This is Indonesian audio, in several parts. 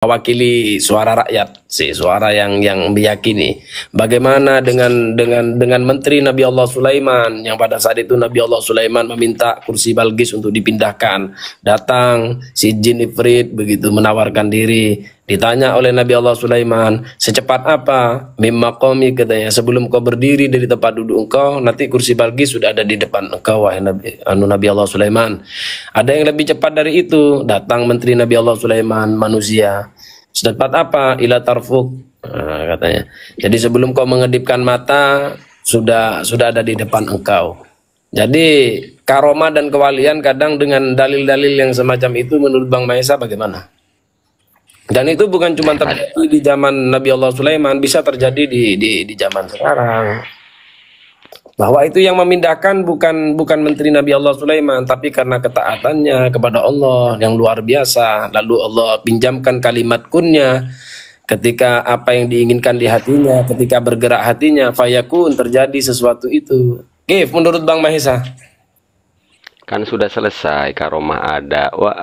mewakili suara rakyat, suara yang meyakini. Bagaimana dengan menteri Nabi Allah Sulaiman, yang pada saat itu Nabi Allah Sulaiman meminta kursi Balqis untuk dipindahkan. Datang si jin ifrit begitu menawarkan diri. Ditanya oleh Nabi Allah Sulaiman, secepat apa? Mimma qomi, katanya, sebelum kau berdiri dari tempat duduk engkau, nanti kursi Balqis sudah ada di depan engkau, wahai Nabi Allah Sulaiman. Ada yang lebih cepat dari itu. Datang menteri Nabi Allah Sulaiman, manusia. Secepat apa? Ila tarfuk, katanya. Jadi sebelum kau mengedipkan mata, sudah ada di depan engkau. Jadi karomah dan kewalian kadang dengan dalil-dalil yang semacam itu menurut Bang Maesa bagaimana? Dan itu bukan cuma terjadi di zaman Nabi Allah Sulaiman, bisa terjadi di zaman sekarang. Bahwa itu yang memindahkan bukan menteri Nabi Allah Sulaiman, tapi karena ketaatannya kepada Allah yang luar biasa. Lalu Allah pinjamkan kalimat kunnya ketika apa yang diinginkan di hatinya, ketika bergerak hatinya, fayakun, terjadi sesuatu itu. Oke, menurut Bang Mahesa. Kan sudah selesai karomah ada wa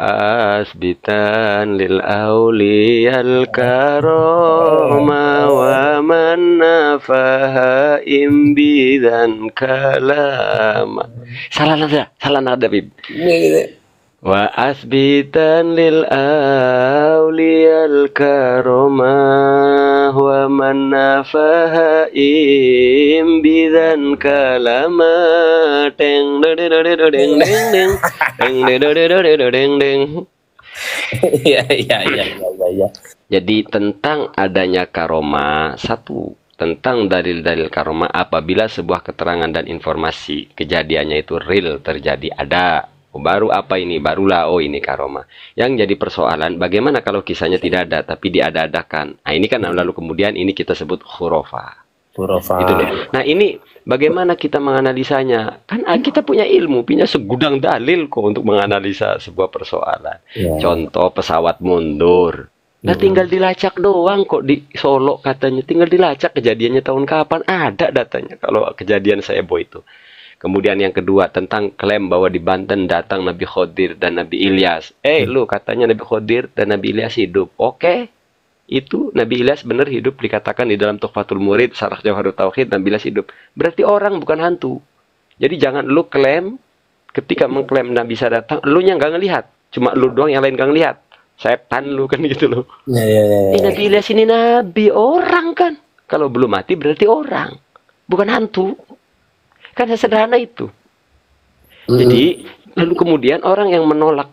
asbitan lil auliyal karoma wa man nafaha imbidan kalama. Salah nada Bib. Wa asbitan lil auliyal karoma wa man nafaha imbidan kalama. Deng deng deng deng deng deng deng deng. Ya. Jadi tentang adanya karomah, satu, tentang dalil-dalil karomah apabila sebuah keterangan dan informasi kejadiannya itu real terjadi, ada. Baru apa ini? Barulah oh ini karomah. Yang jadi persoalan bagaimana kalau kisahnya tidak ada tapi diada-adakan. Nah ini kan lalu kemudian ini kita sebut khurafah. Gitu loh. Nah ini bagaimana kita menganalisanya? Kan kita punya ilmu, punya segudang dalil kok untuk menganalisa sebuah persoalan. Contoh pesawat mundur. Nah tinggal dilacak doang kok di Solo katanya. Tinggal dilacak kejadiannya tahun kapan. Ada datanya kalau kejadian Sebo itu. Kemudian yang kedua tentang klaim bahwa di Banten datang Nabi Khodir dan Nabi Ilyas. Lu katanya Nabi Khodir dan Nabi Ilyas hidup. Oke. Itu Nabi Ilyas benar hidup, dikatakan di dalam Tuhfatul Murid, Syarah Jawharut Tauhid, Nabi Ilyas hidup. Berarti orang bukan hantu. Jadi jangan lu klaim ketika mengklaim Nabi bisa datang, lu nya nggak ngelihat. Cuma lu doang yang lain nggak ngelihat. Setan lu kan gitu loh. Nabi Ilyas ini nabi, orang kan. Kalau belum mati berarti orang. Bukan hantu. Kan sederhana itu. Jadi lalu kemudian orang yang menolak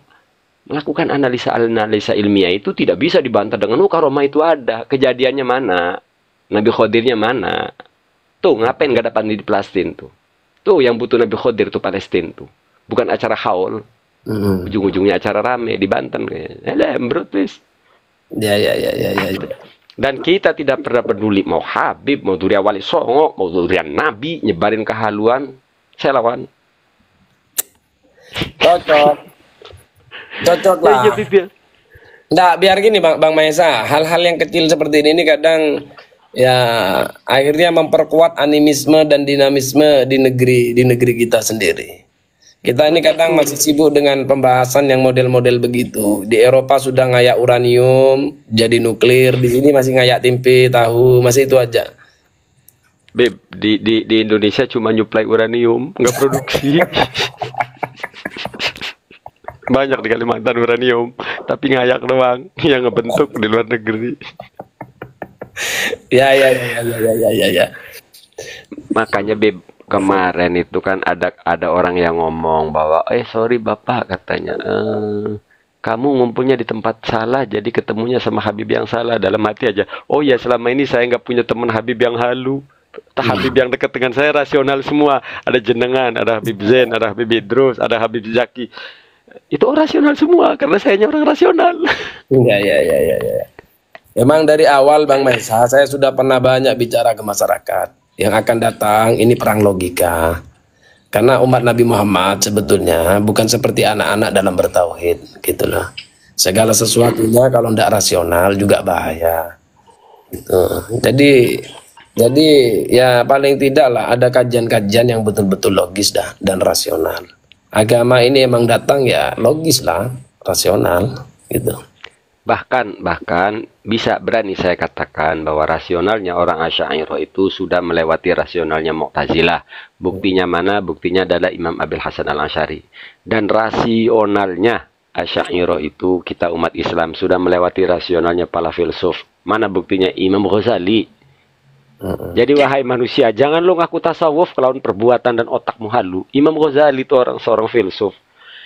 melakukan analisa ilmiah itu tidak bisa dibantah dengan karomah itu ada. Kejadiannya mana? Nabi Khodirnya mana? Tuh ngapain gak dapat di Palestina tuh? Tuh yang butuh Nabi Khodir tuh Palestina tuh. Bukan acara haul. Ujung-ujungnya acara rame di Banten kayaknya. Embrut please. Ya. Dan kita tidak pernah peduli mau Habib, mau Durian Wali Songo, mau Durian Nabi, nyebarin kehaluan, saya lawan. Cocok lah. Nggak, biar gini Bang Maesa, hal-hal yang kecil seperti ini kadang ya akhirnya memperkuat animisme dan dinamisme di negeri kita sendiri. Kita ini kadang masih sibuk dengan pembahasan yang model-model begitu. Di Eropa sudah ngayak uranium jadi nuklir, di sini masih ngayak tempe, tahu, masih itu aja. Beb, di Indonesia cuma nyuplai uranium, nggak produksi. Banyak di Kalimantan uranium, tapi ngayak doang yang ngebentuk di luar negeri. Ya. Makanya Beb, kemarin itu kan ada orang yang ngomong bahwa sorry Bapak katanya kamu ngumpulnya di tempat salah jadi ketemunya sama Habib yang salah. Dalam hati aja, oh ya selama ini saya nggak punya teman Habib yang halu. Habib yang dekat dengan saya rasional semua. Ada jenengan, ada Habib Zain, ada Habib Idrus, ada Habib Zaki. Itu rasional semua karena saya orang rasional. Ya. Memang dari awal Bang Maesa saya sudah pernah banyak bicara ke masyarakat. Yang akan datang ini perang logika. Karena umat Nabi Muhammad sebetulnya bukan seperti anak-anak dalam bertauhid, gitu loh. Segala sesuatunya kalau tidak rasional juga bahaya. Gitu. Jadi ya paling tidak lah ada kajian-kajian yang betul-betul logis dan rasional. Agama ini emang datang ya logis lah, rasional, gitu. Bahkan bisa berani saya katakan bahwa rasionalnya orang Asy'ariyah itu sudah melewati rasionalnya Mu'tazilah. Buktinya mana? Buktinya adalah Imam Abil Hasan Al-Asy'ari. Dan rasionalnya Asy'ariyah itu, kita umat Islam sudah melewati rasionalnya para filsuf. Mana buktinya? Imam Ghazali. Jadi wahai manusia, jangan lo ngaku tasawuf kalau perbuatan dan otakmu halu. Imam Ghazali itu seorang filsuf.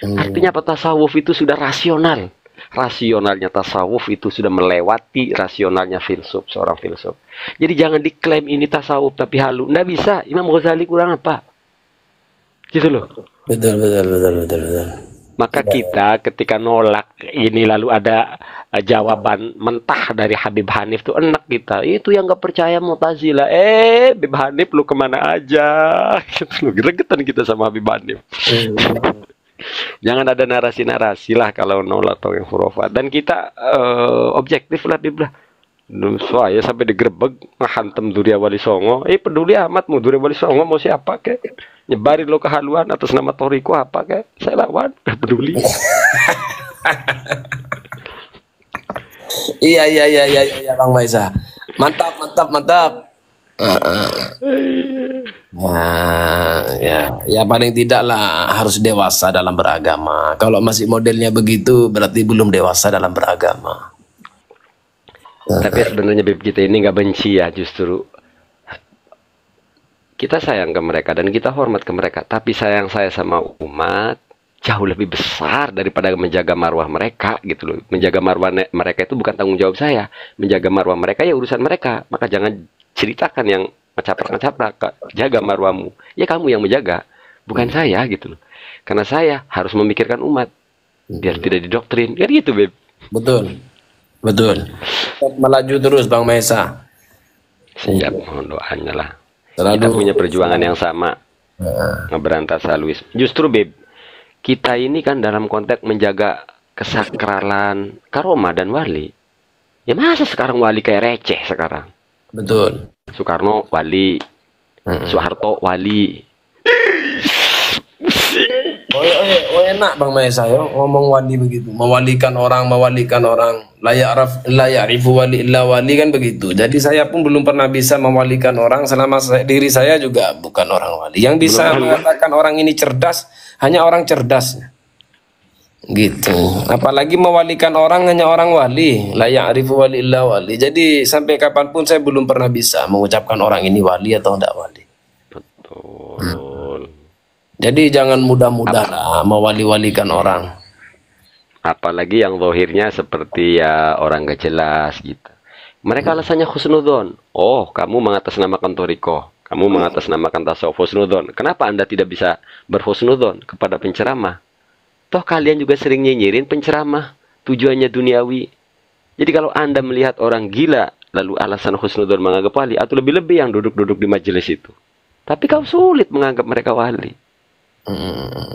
Artinya apa? Tasawuf itu sudah rasional. Rasionalnya tasawuf itu sudah melewati rasionalnya filsuf, seorang filsuf. Jadi jangan diklaim ini tasawuf tapi halu. Nggak bisa. Imam Ghazali kurang apa? Gitu loh. Betul. Maka kita ketika nolak ini lalu ada jawaban mentah dari Habib Hanif tuh enak kita. Itu yang nggak percaya Mu'tazilah. Habib Hanif lu kemana aja? Lu gregetan kita sama Habib Hanif. Jangan ada narasi-narasi lah kalau nolak atau yang khurafat. Dan kita objektif lah, Bib lah. Saya sampai digerebek ngehantem Durya Wali Songo. Peduli amat mau Durya Wali Songo mau siapa kek? Nyebarin lo kehaluan atas nama Toriko apa kek? Saya lawan, gak peduli. Iya Bang Maisa. Mantap. Nah, ya paling tidak lah harus dewasa dalam beragama. Kalau masih modelnya begitu berarti belum dewasa dalam beragama. Tapi sebenarnya Bib kita ini nggak benci ya, justru kita sayang ke mereka dan kita hormat ke mereka. Tapi sayang saya sama umat jauh lebih besar daripada menjaga marwah mereka gitu loh. Menjaga marwah mereka itu bukan tanggung jawab saya. Menjaga marwah mereka ya urusan mereka. Maka jangan ceritakan yang ngecaprak-ngecaprak, jaga marwahmu. Ya kamu yang menjaga, bukan saya gitu loh. Karena saya harus memikirkan umat biar tidak didoktrin. Ya gitu, Beb. Betul. Melaju terus Bang Maisa. Siap, mohon doanya lah. Selalu. Kita punya perjuangan yang sama. Ngeberantas haluis. Justru, Beb, kita ini kan dalam konteks menjaga kesakralan karomah dan wali. Ya masa sekarang wali kayak receh sekarang? Betul. Soekarno wali, Soeharto wali. Oh enak Bang Maisa yo ngomong wali begitu, mewalikan orang. Layak rifu wali illa wali kan begitu. Jadi saya pun belum pernah bisa mewalikan orang selama diri saya juga bukan orang wali. Yang bisa mengatakan orang ini cerdas hanya orang cerdas. Gitu. Apalagi mewalikan orang hanya orang wali. Layak rifu wali illa wali. Jadi sampai kapanpun saya belum pernah bisa mengucapkan orang ini wali atau tidak wali. Betul. Jadi jangan mudah-mudah lah mewali-walikan orang. Apalagi yang zahirnya seperti ya orang gak jelas gitu. Mereka alasannya husnudzon. Oh, kamu mengatasnamakan Toriko, kamu mengatasnamakan tasawuf husnudzon. Kenapa Anda tidak bisa berhusnudzon kepada penceramah? Toh kalian juga sering nyinyirin penceramah, tujuannya duniawi. Jadi kalau Anda melihat orang gila, lalu alasan husnudzon menganggap wali, atau lebih-lebih yang duduk-duduk di majelis itu. Tapi kau sulit menganggap mereka wali.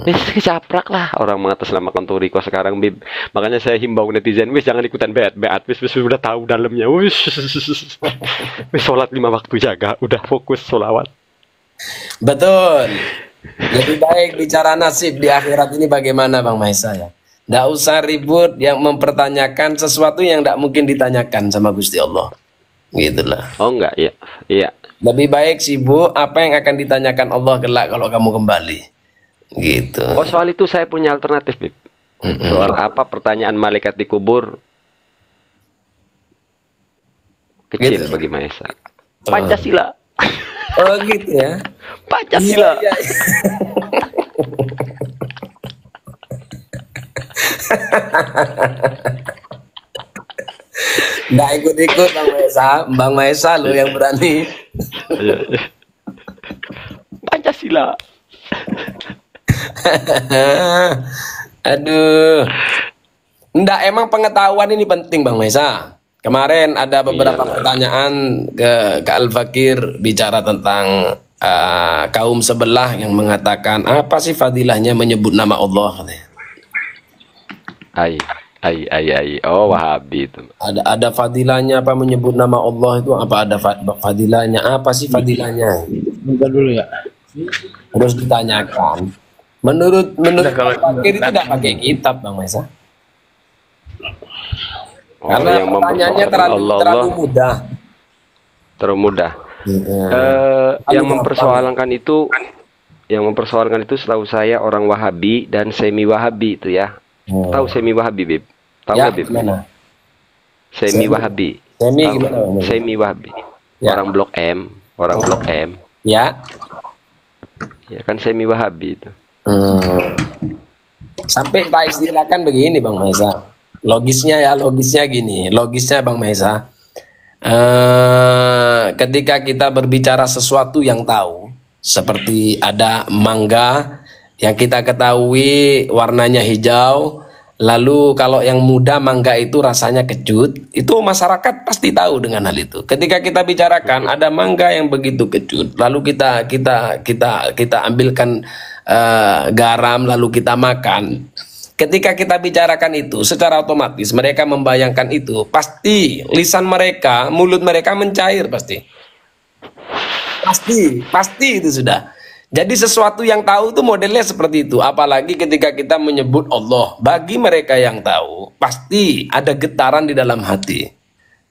Kecaprak lah orang mengatasnamakan Toriko sekarang, Bib. Makanya saya himbau netizen, jangan ikutan beat, udah tahu dalamnya. Sholat 5 waktu jaga, udah fokus sholawat. Betul. Lebih baik bicara nasib di akhirat ini bagaimana Bang Maisa ya. Nggak usah ribut yang mempertanyakan sesuatu yang tidak mungkin ditanyakan sama Gusti Allah. Gitulah. Oh enggak, iya. Lebih baik sibuk apa yang akan ditanyakan Allah kelak kalau kamu kembali. Gitu. Oh, soal itu saya punya alternatif, Bib. Soal apa pertanyaan malaikat di kubur kecil gitu bagi Maisa. Pancasila. Oh gitu ya. Pancasila. Iya. Nggak ikut-ikut Bang Maisa lo yang berani. Pancasila. Aduh. Nggak, emang pengetahuan ini penting Bang Maisa. Kemarin ada beberapa pertanyaan ke Al-Fakir bicara tentang kaum sebelah yang mengatakan apa sih fadilahnya menyebut nama Allah. Oh, Wahabi itu. Ada fadilahnya apa menyebut nama Allah itu, apa ada fadilahnya, apa sih fadilahnya? Bentar dulu ya. Terus ditanyakan. Menurut Al-Fakir itu tidak pakai kitab Bang Maisa. Oh, Karena yang pertanyaannya mempersoalkan Allah terlalu mudah. terlalu mudah. Yang mempersoalkan itu, setahu saya orang Wahabi dan semi Wahabi itu ya. Tahu semi Wahabi, Bib? Tahu Ya, nggak, Bib? gimana? Semi Wahabi. Semi Tahu? gimana, Bang? Semi Wahabi. Ya. Orang Blok M, Blok M. Ya. Ya kan semi Wahabi itu. Sampai tak istilahkan begini, Bang Maisa. Logisnya gini. Logisnya, Bang Maisa. Ketika kita berbicara sesuatu yang tahu, seperti ada mangga yang kita ketahui warnanya hijau, lalu kalau yang muda mangga itu rasanya kecut, itu masyarakat pasti tahu dengan hal itu. Ketika kita bicarakan ada mangga yang begitu kecut, lalu kita ambilkan garam lalu kita makan. Ketika kita bicarakan itu, secara otomatis mereka membayangkan itu, pasti lisan mereka, mulut mereka mencair pasti. Pasti itu sudah. Jadi sesuatu yang tahu itu modelnya seperti itu. Apalagi ketika kita menyebut Allah, bagi mereka yang tahu, pasti ada getaran di dalam hati.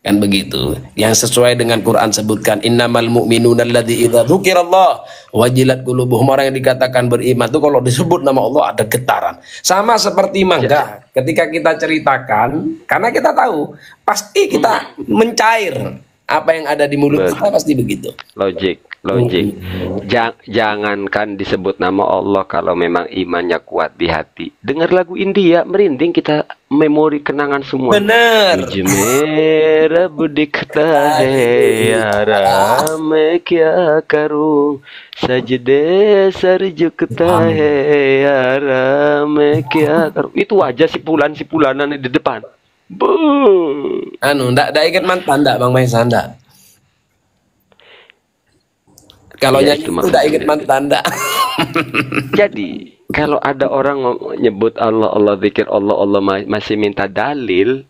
Kan begitu. Yang sesuai dengan Quran sebutkan, innamal mu'minuna alladzi idza dzukirallah wajilat qulubuhum. Orang yang dikatakan beriman itu kalau disebut nama Allah ada getaran. Sama seperti mangga. Ketika kita ceritakan, karena kita tahu, pasti kita mencair. Apa yang ada di mulut kita pasti begitu. Logik. Jangankan disebut nama Allah kalau memang imannya kuat di hati. Dengar lagu India, merinding kita, memori kenangan semua. Benar. Mera budikta hai yara मैं क्या करूं सजदे सर झुकता है यारा मैं क्या करूं. Itu aja sipulanan di depan. Ndak ingat mantan, ndak Bang Maisa, ndak. Kalau Ya, nyanyi itu itu maksudnya. ndak ingat mantan, ndak. Jadi kalau ada orang nyebut Allah zikir Allah masih minta dalil,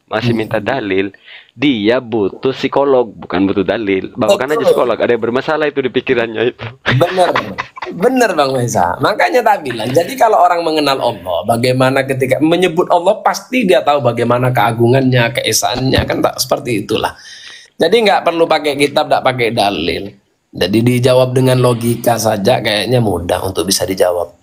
dia butuh psikolog, bukan butuh dalil. Bawakan aja psikolog, ada yang bermasalah itu di pikirannya itu. Bener Bang Maisa. Makanya tak bilang, jadi kalau orang mengenal Allah, bagaimana ketika menyebut Allah, pasti dia tahu bagaimana keagungannya, keesaannya, kan tak seperti itulah. Jadi nggak perlu pakai kitab, nggak pakai dalil. Jadi dijawab dengan logika saja kayaknya mudah untuk bisa dijawab.